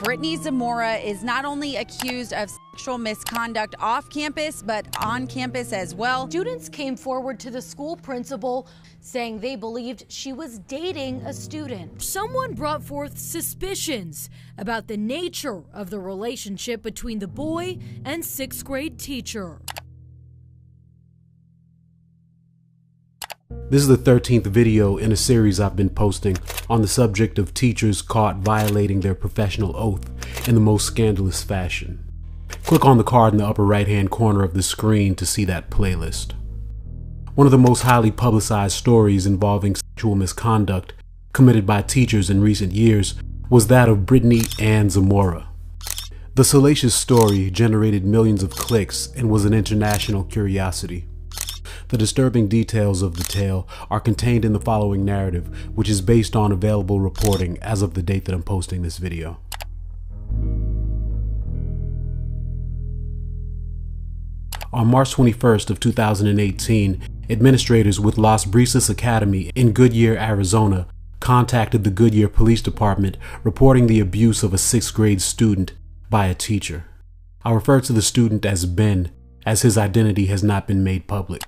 Brittany Zamora is not only accused of sexual misconduct off campus, but on campus as well. Students came forward to the school principal saying they believed she was dating a student. Someone brought forth suspicions about the nature of the relationship between the boy and sixth grade teacher. This is the 13th video in a series I've been posting on the subject of teachers caught violating their professional oath in the most scandalous fashion. Click on the card in the upper right-hand corner of the screen to see that playlist. One of the most highly publicized stories involving sexual misconduct committed by teachers in recent years was that of Brittany and Zamora. The salacious story generated millions of clicks and was an international curiosity. The disturbing details of the tale are contained in the following narrative, which is based on available reporting as of the date that I'm posting this video. On March 21st of 2018, administrators with Las Brisas Academy in Goodyear, Arizona, contacted the Goodyear Police Department reporting the abuse of a 6th grade student by a teacher. I refer to the student as Ben, as his identity has not been made public.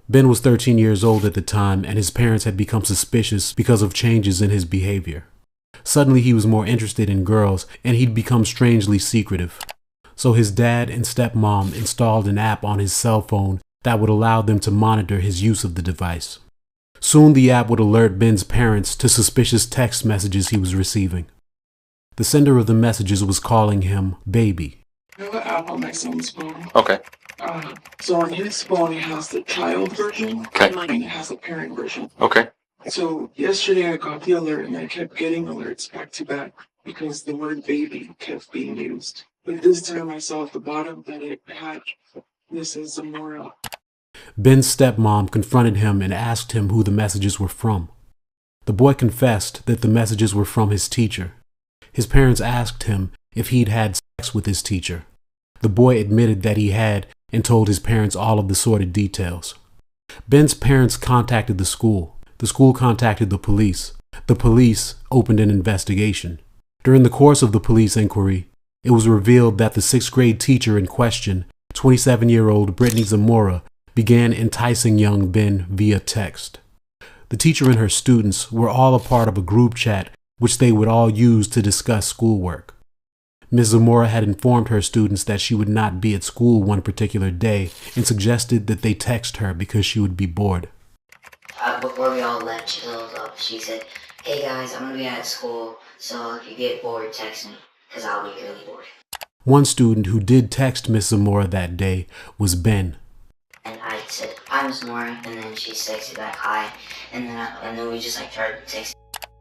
Ben was 13 years old at the time, and his parents had become suspicious because of changes in his behavior. Suddenly he was more interested in girls, and he'd become strangely secretive. So his dad and stepmom installed an app on his cell phone that would allow them to monitor his use of the device. Soon the app would alert Ben's parents to suspicious text messages he was receiving. The sender of the messages was calling him baby. I have an app on my son's phone. Okay. So on his phone, it has the child version, and mine has the parent version. Okay. So yesterday I got the alert, and I kept getting alerts back to back because the word baby kept being used. But this time I saw at the bottom that it had, this is Zamora. Ben's stepmom confronted him and asked him who the messages were from. The boy confessed that the messages were from his teacher. His parents asked him if he'd had sex with his teacher. The boy admitted that he had and told his parents all of the sordid details. Ben's parents contacted the school. The school contacted the police. The police opened an investigation. During the course of the police inquiry, it was revealed that the 6th grade teacher in question, 27-year-old Brittany Zamora, began enticing young Ben via text. The teacher and her students were all a part of a group chat which they would all use to discuss schoolwork. Ms. Zamora had informed her students that she would not be at school one particular day and suggested that they text her because she would be bored. Before we all left, she told us up. She said, "Hey guys, I'm going to be at school, so if you get bored, text me, because I'll be really bored." One student who did text Ms. Zamora that day was Ben. And I said, "Hi, Miss Zamora," and then she texted back, "Hi," and then we just started texting.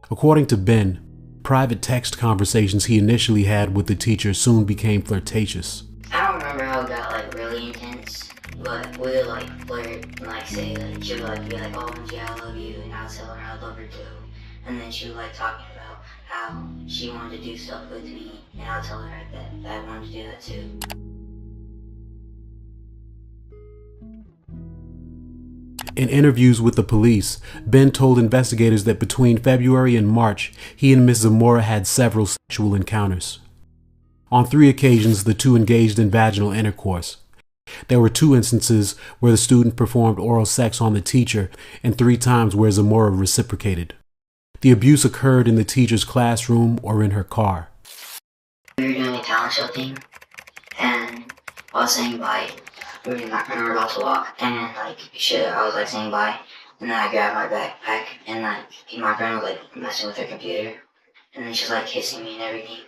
According to Ben, private text conversations he initially had with the teacher soon became flirtatious. I don't remember how it got really intense, but we would flirt and say she would be like, "Oh, yeah, I love you," and I'll tell her I love her too. And then she would talking about how she wanted to do stuff with me, and I'll tell her that I wanted to do that too. In interviews with the police, Ben told investigators that between February and March, he and Ms. Zamora had several sexual encounters. On 3 occasions, the two engaged in vaginal intercourse. There were 2 instances where the student performed oral sex on the teacher and 3 times where Zamora reciprocated. The abuse occurred in the teacher's classroom or in her car. We were doing a talent show thing, and I was saying bye. Me and my friend were about to walk, and I was saying bye, and then I grabbed my backpack, and my friend was messing with her computer, and then she was kissing me and everything,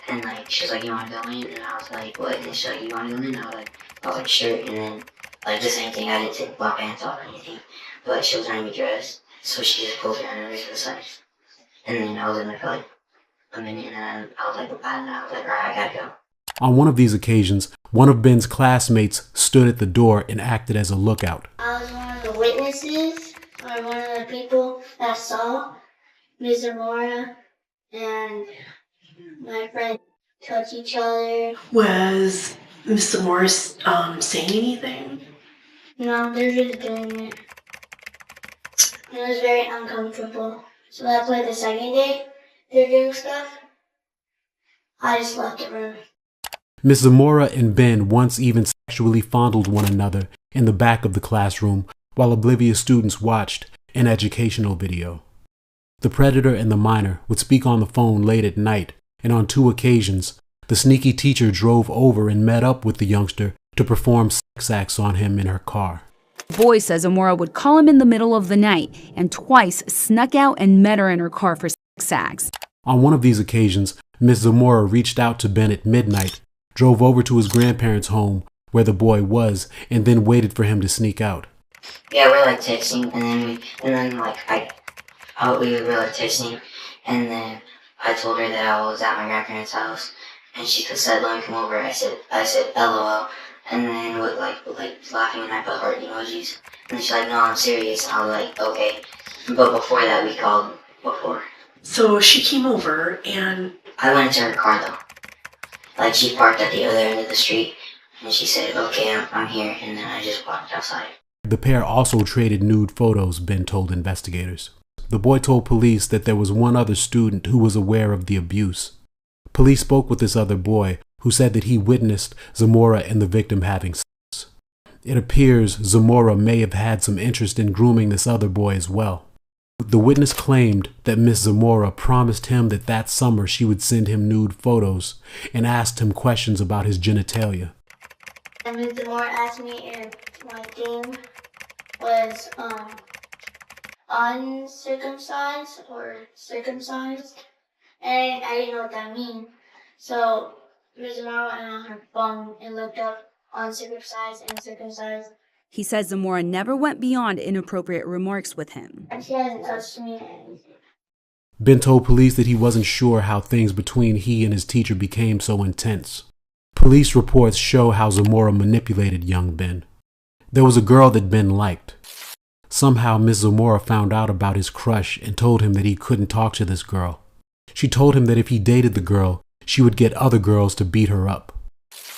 and she was like, "You want to go in?" And I was like, "What?" And she was like, "You want to go in?" I was like, "Sure." And then the same thing, I didn't take my pants off or anything, but she was wearing me dress, so she just pulled her underwear to the side, and then I was in there for a minute, and then I was like, "Alright, I gotta go." On one of these occasions, one of Ben's classmates stood at the door and acted as a lookout. I was one of the witnesses, or one of the people that saw Ms. Zamora and my friend touch each other. Was Ms. Zamora saying anything? No, they're just doing it. It was very uncomfortable. So that's why the second day they're doing stuff. I just left the room. Miss Zamora and Ben once even sexually fondled one another in the back of the classroom while oblivious students watched an educational video. The predator and the minor would speak on the phone late at night, and on 2 occasions, the sneaky teacher drove over and met up with the youngster to perform sex acts on him in her car. The boy says Zamora would call him in the middle of the night and twice snuck out and met her in her car for sex acts. On one of these occasions, Miss Zamora reached out to Ben at midnight, drove over to his grandparents' home where the boy was, and then waited for him to sneak out. Yeah, we were like texting, and then we were like texting, and then I told her that I was at my grandparents' house, and she said, "Let me come over." I said, "LOL," and then with like laughing, and I put heart emojis, and she's like, "No, I'm serious." I was like, "Okay," but before that, we called before. So she came over, and I went into her car though. Like, she parked at the other end of the street, and she said, "Okay, I'm here," and then I just walked outside. The pair also traded nude photos, Ben told investigators. The boy told police that there was one other student who was aware of the abuse. Police spoke with this other boy, who said that he witnessed Zamora and the victim having sex. It appears Zamora may have had some interest in grooming this other boy as well. The witness claimed that Miss Zamora promised him that that summer she would send him nude photos and asked him questions about his genitalia. And Ms. Zamora asked me if my thing was uncircumcised or circumcised, and I didn't know what that means. So Ms. Zamora went on her phone and looked up uncircumcised and circumcised. He says Zamora never went beyond inappropriate remarks with him. And she hasn't touched me. Ben told police that he wasn't sure how things between he and his teacher became so intense. Police reports show how Zamora manipulated young Ben. There was a girl that Ben liked. Somehow Miss Zamora found out about his crush and told him that he couldn't talk to this girl. She told him that if he dated the girl, she would get other girls to beat her up.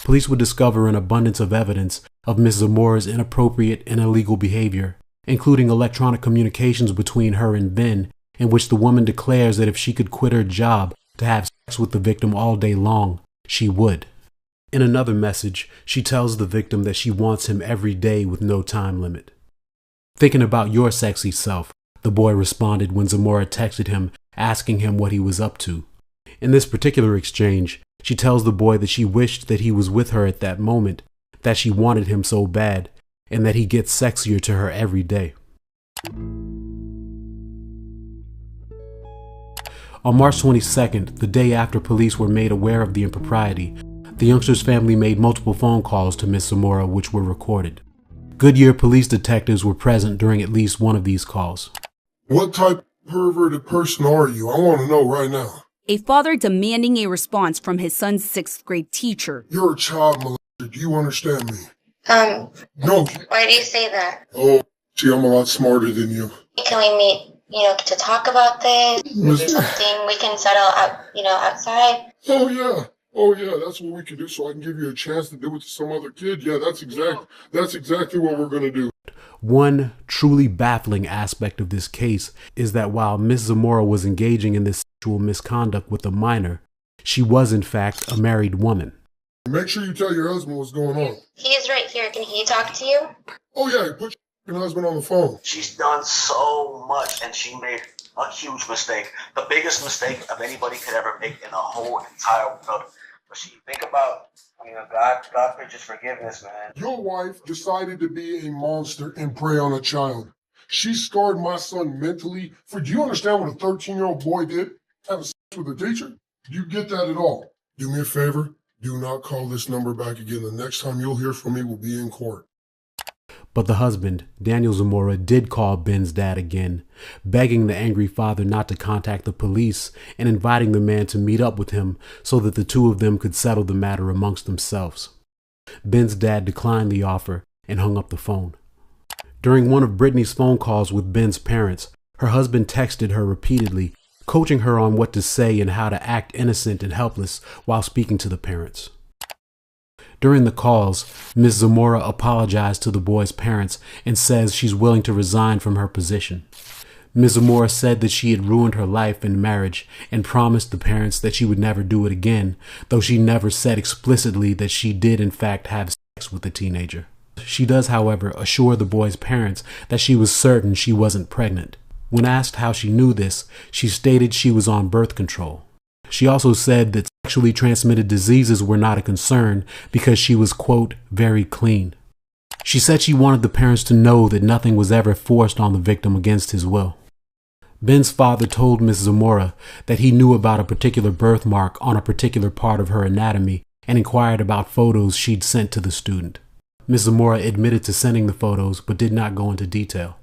Police would discover an abundance of evidence of Miss Zamora's inappropriate and illegal behavior, including electronic communications between her and Ben, in which the woman declares that if she could quit her job to have sex with the victim all day long, she would. In another message, she tells the victim that she wants him every day with no time limit. "Thinking about your sexy self," the boy responded when Zamora texted him asking him what he was up to. In this particular exchange, she tells the boy that she wished that he was with her at that moment, that she wanted him so bad, and that he gets sexier to her every day. On March 22nd, the day after police were made aware of the impropriety, the youngster's family made multiple phone calls to Miss Zamora, which were recorded. Goodyear police detectives were present during at least one of these calls. "What type of perverted person are you? I want to know right now." A father demanding a response from his son's 6th grade teacher. "You're a child molester. Do you understand me?" No. Why do you say that? Oh, see, I'm a lot smarter than you. Can we meet, to talk about this? Is there something we can settle out, outside? Oh yeah, that's what we can do, so I can give you a chance to do it to some other kid. Yeah, that's exactly what we're gonna do. One truly baffling aspect of this case is that while Miss Zamora was engaging in this sexual misconduct with a minor, she was in fact a married woman. Make sure you tell your husband what's going on. He is right here. Can he talk to you? Oh yeah, put your husband on the phone. She's done so much, and she made a huge mistake. The biggest mistake of anybody could ever make in the whole entire world. But she think about, God preaches forgiveness, man. Your wife decided to be a monster and prey on a child. She scarred my son mentally. Do you understand what a 13-year-old boy did? Have sex with a teacher? Do you get that at all? Do me a favor. Do not call this number back again. The next time you'll hear from me will be in court. But the husband, Daniel Zamora, did call Ben's dad again, begging the angry father not to contact the police and inviting the man to meet up with him so that the two of them could settle the matter amongst themselves. Ben's dad declined the offer and hung up the phone. During one of Brittany's phone calls with Ben's parents, her husband texted her repeatedly, coaching her on what to say and how to act innocent and helpless while speaking to the parents. During the calls, Ms. Zamora apologized to the boy's parents and says she's willing to resign from her position. Ms. Zamora said that she had ruined her life and marriage and promised the parents that she would never do it again, though she never said explicitly that she did in fact have sex with the teenager. She does, however, assure the boy's parents that she was certain she wasn't pregnant. When asked how she knew this, she stated she was on birth control. She also said that sexually transmitted diseases were not a concern because she was, quote, very clean. She said she wanted the parents to know that nothing was ever forced on the victim against his will. Ben's father told Ms. Zamora that he knew about a particular birthmark on a particular part of her anatomy and inquired about photos she'd sent to the student. Ms. Zamora admitted to sending the photos but did not go into detail.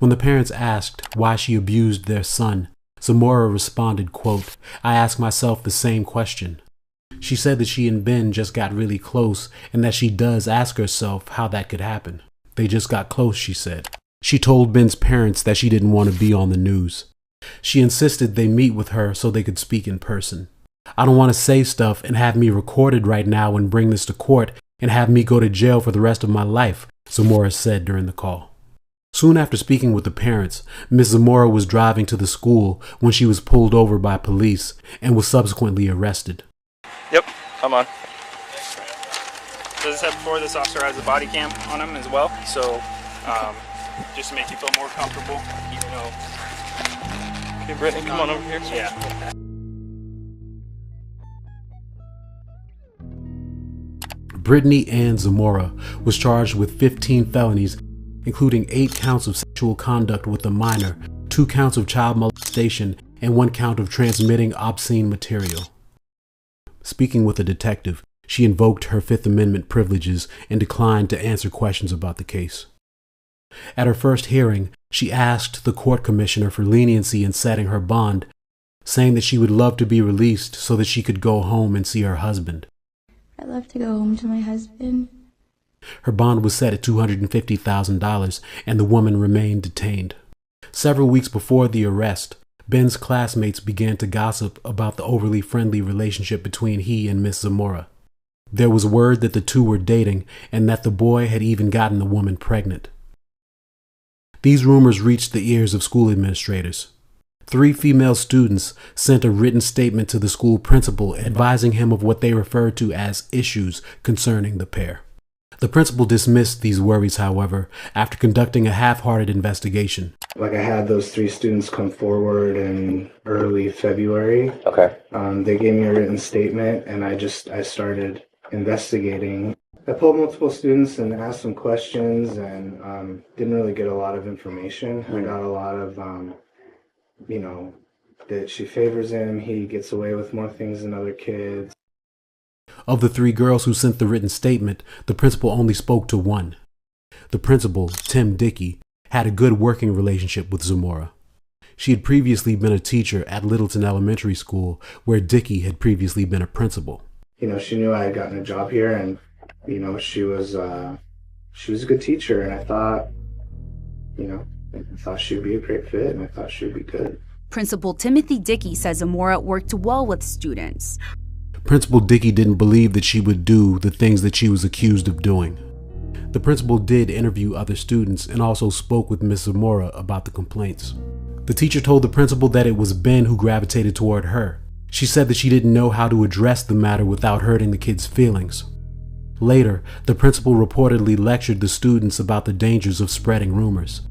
When the parents asked why she abused their son, Zamora responded, quote, I ask myself the same question. She said that she and Ben just got really close and that she does ask herself how that could happen. They just got close, she said. She told Ben's parents that she didn't want to be on the news. She insisted they meet with her so they could speak in person. I don't want to say stuff and have me recorded right now and bring this to court and have me go to jail for the rest of my life, Zamora said during the call. Soon after speaking with the parents, Ms. Zamora was driving to the school when she was pulled over by police and was subsequently arrested. Yep, I'm on. So as I said before, this officer has a body cam on him as well, so just to make you feel more comfortable, even though... Okay, Brittany, come on over here. Yeah. Brittany Ann Zamora was charged with 15 felonies, including 8 counts of sexual conduct with a minor, 2 counts of child molestation, and 1 count of transmitting obscene material. Speaking with a detective, she invoked her Fifth Amendment privileges and declined to answer questions about the case. At her first hearing, she asked the court commissioner for leniency in setting her bond, saying that she would love to be released so that she could go home and see her husband. I'd love to go home to my husband. Her bond was set at $250,000 and the woman remained detained. Several weeks before the arrest, Ben's classmates began to gossip about the overly friendly relationship between he and Miss Zamora. There was word that the two were dating and that the boy had even gotten the woman pregnant. These rumors reached the ears of school administrators. 3 female students sent a written statement to the school principal advising him of what they referred to as issues concerning the pair. The principal dismissed these worries, however, after conducting a half-hearted investigation. I had those 3 students come forward in early February. Okay. They gave me a written statement, and I started investigating. I pulled multiple students and asked some questions, and didn't really get a lot of information. I got a lot of, that she favors him, he gets away with more things than other kids. Of the 3 girls who sent the written statement, the principal only spoke to one. The principal, Tim Dickey, had a good working relationship with Zamora. She had previously been a teacher at Littleton Elementary School, where Dickey had previously been a principal. She knew I had gotten a job here, and she was a good teacher, and I thought she'd be a great fit, and I thought she'd be good. Principal Timothy Dickey says Zamora worked well with students. Principal Dickey didn't believe that she would do the things that she was accused of doing. The principal did interview other students and also spoke with Miss Zamora about the complaints. The teacher told the principal that it was Ben who gravitated toward her. She said that she didn't know how to address the matter without hurting the kids' feelings. Later, the principal reportedly lectured the students about the dangers of spreading rumors.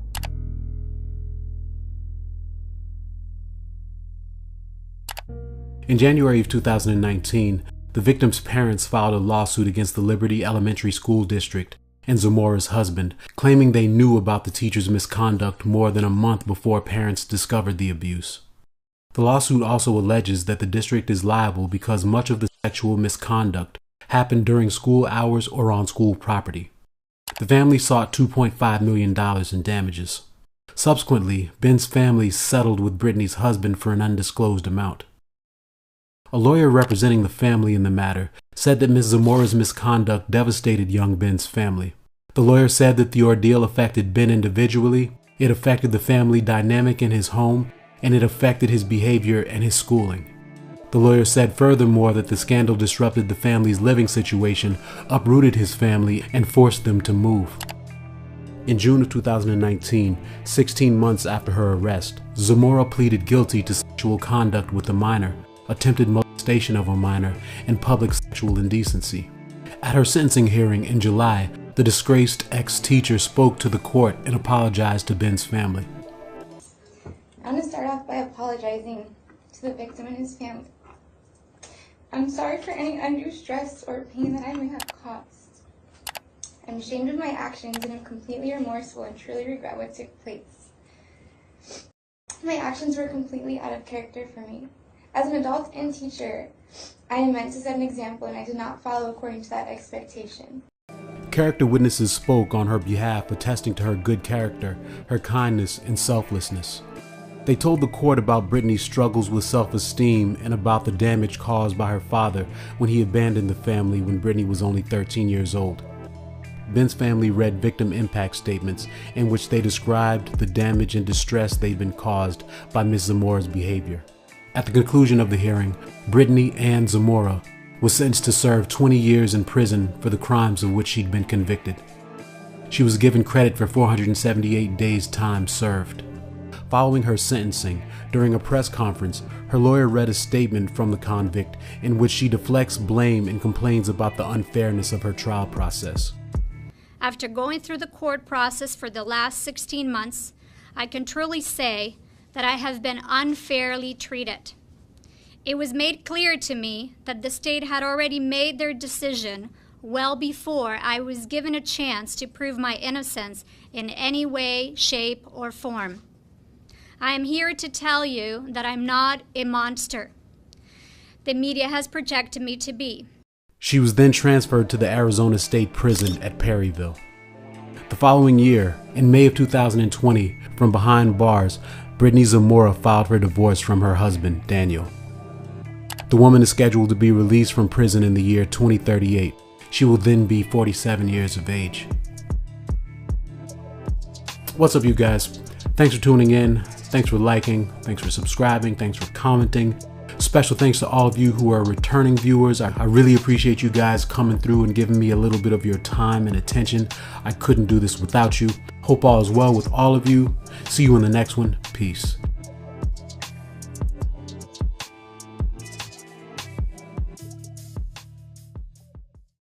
In January of 2019, the victim's parents filed a lawsuit against the Liberty Elementary School District and Zamora's husband, claiming they knew about the teacher's misconduct more than a month before parents discovered the abuse. The lawsuit also alleges that the district is liable because much of the sexual misconduct happened during school hours or on school property. The family sought $2.5 million in damages. Subsequently, Ben's family settled with Brittany's husband for an undisclosed amount. A lawyer representing the family in the matter said that Ms. Zamora's misconduct devastated young Ben's family. The lawyer said that the ordeal affected Ben individually, it affected the family dynamic in his home, and it affected his behavior and his schooling. The lawyer said furthermore that the scandal disrupted the family's living situation, uprooted his family, and forced them to move. In June of 2019, 16 months after her arrest, Zamora pleaded guilty to sexual conduct with a minor, attempted molestation of a minor, and public sexual indecency. At her sentencing hearing in July, the disgraced ex-teacher spoke to the court and apologized to Ben's family. I want to start off by apologizing to the victim and his family. I'm sorry for any undue stress or pain that I may have caused. I'm ashamed of my actions and am completely remorseful and truly regret what took place. My actions were completely out of character for me. As an adult and teacher, I am meant to set an example and I did not follow according to that expectation. Character witnesses spoke on her behalf, attesting to her good character, her kindness, and selflessness. They told the court about Brittany's struggles with self-esteem and about the damage caused by her father when he abandoned the family when Brittany was only 13 years old. Ben's family read victim impact statements in which they described the damage and distress they'd been caused by Ms. Zamora's behavior. At the conclusion of the hearing, Brittany Ann Zamora was sentenced to serve 20 years in prison for the crimes of which she'd been convicted. She was given credit for 478 days' time served. Following her sentencing, during a press conference, her lawyer read a statement from the convict in which she deflects blame and complains about the unfairness of her trial process. After going through the court process for the last 16 months, I can truly say that I have been unfairly treated. It was made clear to me that the state had already made their decision well before I was given a chance to prove my innocence in any way, shape, or form. I am here to tell you that I'm not a monster the media has projected me to be. She was then transferred to the Arizona State Prison at Perryville. The following year, in May of 2020, from behind bars, Brittany Zamora filed for divorce from her husband, Daniel. The woman is scheduled to be released from prison in the year 2038. She will then be 47 years of age. What's up, you guys? Thanks for tuning in. Thanks for liking. Thanks for subscribing. Thanks for commenting. Special thanks to all of you who are returning viewers. I really appreciate you guys coming through and giving me a little bit of your time and attention. I couldn't do this without you. Hope all is well with all of you. See you in the next one. Peace.